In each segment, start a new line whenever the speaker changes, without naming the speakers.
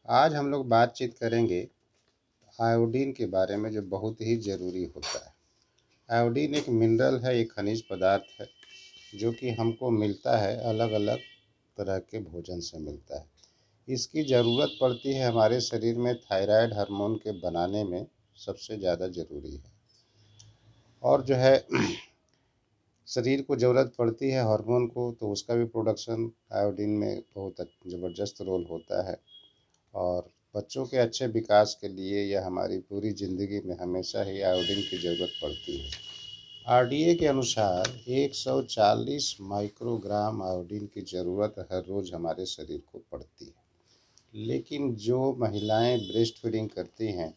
आज हम लोग बातचीत करेंगे आयोडीन के बारे में, जो बहुत ही ज़रूरी होता है। आयोडीन एक मिनरल है, एक खनिज पदार्थ है जो कि हमको मिलता है अलग अलग तरह के भोजन से मिलता है। इसकी ज़रूरत पड़ती है हमारे शरीर में थायराइड हार्मोन के बनाने में, सबसे ज़्यादा ज़रूरी है। और जो है शरीर को ज़रूरत पड़ती है हार्मोन को, तो उसका भी प्रोडक्शन आयोडीन में बहुत ज़बरदस्त रोल होता है। और बच्चों के अच्छे विकास के लिए या हमारी पूरी ज़िंदगी में हमेशा ही आयोडीन की ज़रूरत पड़ती है। आरडीए के अनुसार 140 माइक्रोग्राम आयोडीन की ज़रूरत हर रोज़ हमारे शरीर को पड़ती है। लेकिन जो महिलाएं ब्रेस्ट फीडिंग करती हैं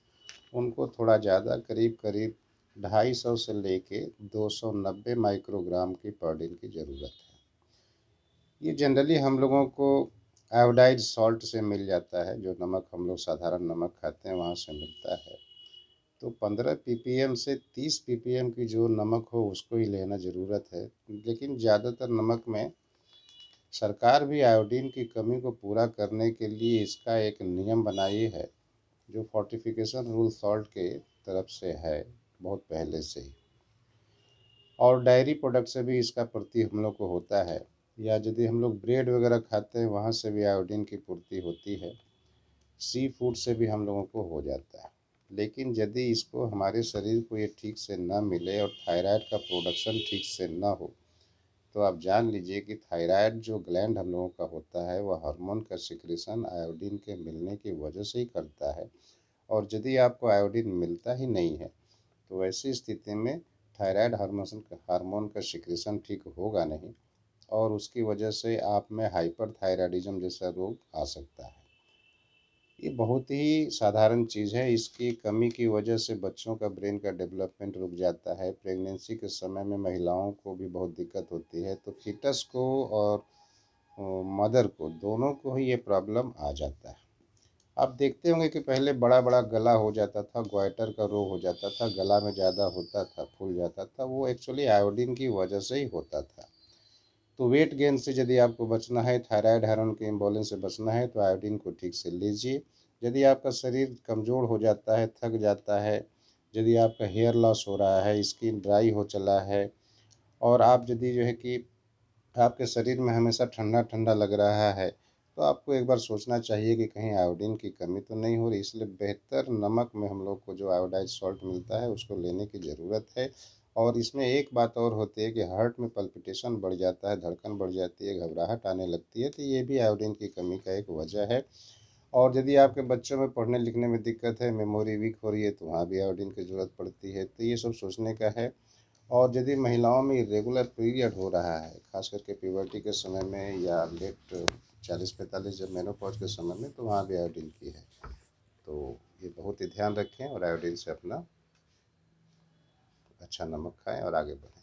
उनको थोड़ा ज़्यादा, करीब करीब 250 से लेके 290 माइक्रोग्राम की आयोडीन की ज़रूरत है। ये जनरली हम लोगों को आयोडाइड सॉल्ट से मिल जाता है, जो नमक हम लोग साधारण नमक खाते हैं वहाँ से मिलता है। तो 15 पीपीएम से 30 पीपीएम की जो नमक हो उसको ही लेना ज़रूरत है। लेकिन ज़्यादातर नमक में सरकार भी आयोडीन की कमी को पूरा करने के लिए इसका एक नियम बनाई है, जो फोर्टिफिकेशन रूल सॉल्ट के तरफ से है बहुत पहले से ही। और डायरी प्रोडक्ट से भी इसका पूर्ति हम लोग को होता है, या यदि हम लोग ब्रेड वगैरह खाते हैं वहाँ से भी आयोडीन की पूर्ति होती है। सी फूड से भी हम लोगों को हो जाता है। लेकिन यदि इसको हमारे शरीर को ये ठीक से न मिले और थायराइड का प्रोडक्शन ठीक से न हो, तो आप जान लीजिए कि थायराइड जो ग्लैंड हम लोगों का होता है वह हार्मोन का सिक्रेशन आयोडीन के मिलने की वजह से ही करता है। और यदि आपको आयोडीन मिलता ही नहीं है तो ऐसी स्थिति में थायराइड हार्मोन का सिक्रेशन ठीक होगा नहीं, और उसकी वजह से आप में हाइपरथायरायडिज्म जैसा रोग आ सकता है। ये बहुत ही साधारण चीज़ है। इसकी कमी की वजह से बच्चों का ब्रेन का डेवलपमेंट रुक जाता है। प्रेगनेंसी के समय में महिलाओं को भी बहुत दिक्कत होती है, तो फीटस को और मदर को, दोनों को ही ये प्रॉब्लम आ जाता है। आप देखते होंगे कि पहले बड़ा बड़ा गला हो जाता था, ग्वाइटर का रोग हो जाता था, गला में ज़्यादा होता था, फूल जाता था, वो एक्चुअली आयोडीन की वजह से ही होता था। तो वेट गेन से यदि आपको बचना है, थायराइड हार्मोन के इम्बैलेंस से बचना है, तो आयोडीन को ठीक से लीजिए। यदि आपका शरीर कमज़ोर हो जाता है, थक जाता है, यदि आपका हेयर लॉस हो रहा है, स्किन ड्राई हो चला है, और आप यदि जो है कि आपके शरीर में हमेशा ठंडा ठंडा लग रहा है, तो आपको एक बार सोचना चाहिए कि कहीं आयोडीन की कमी तो नहीं हो रही। इसलिए बेहतर नमक में हम लोग को जो आयोडाइज सॉल्ट मिलता है उसको लेने की ज़रूरत है। और इसमें एक बात और होती है कि हार्ट में पल्पिटेशन बढ़ जाता है, धड़कन बढ़ जाती है, घबराहट आने लगती है, तो ये भी आयोडीन की कमी का एक वजह है। और यदि आपके बच्चों में पढ़ने लिखने में दिक्कत है, मेमोरी वीक हो रही है, तो वहाँ भी आयोडीन की ज़रूरत पड़ती है। तो ये सब सोचने का है। और यदि महिलाओं में इरेगुलर पीरियड हो रहा है, खास करके प्यूबर्टी के समय में या लेट 40-45 जब मेनोपॉज के समय में, तो वहाँ भी आयोडीन की है। तो ये बहुत ही ध्यान रखें और आयोडीन से अपना अच्छा नमक खाएं और आगे बढ़ें।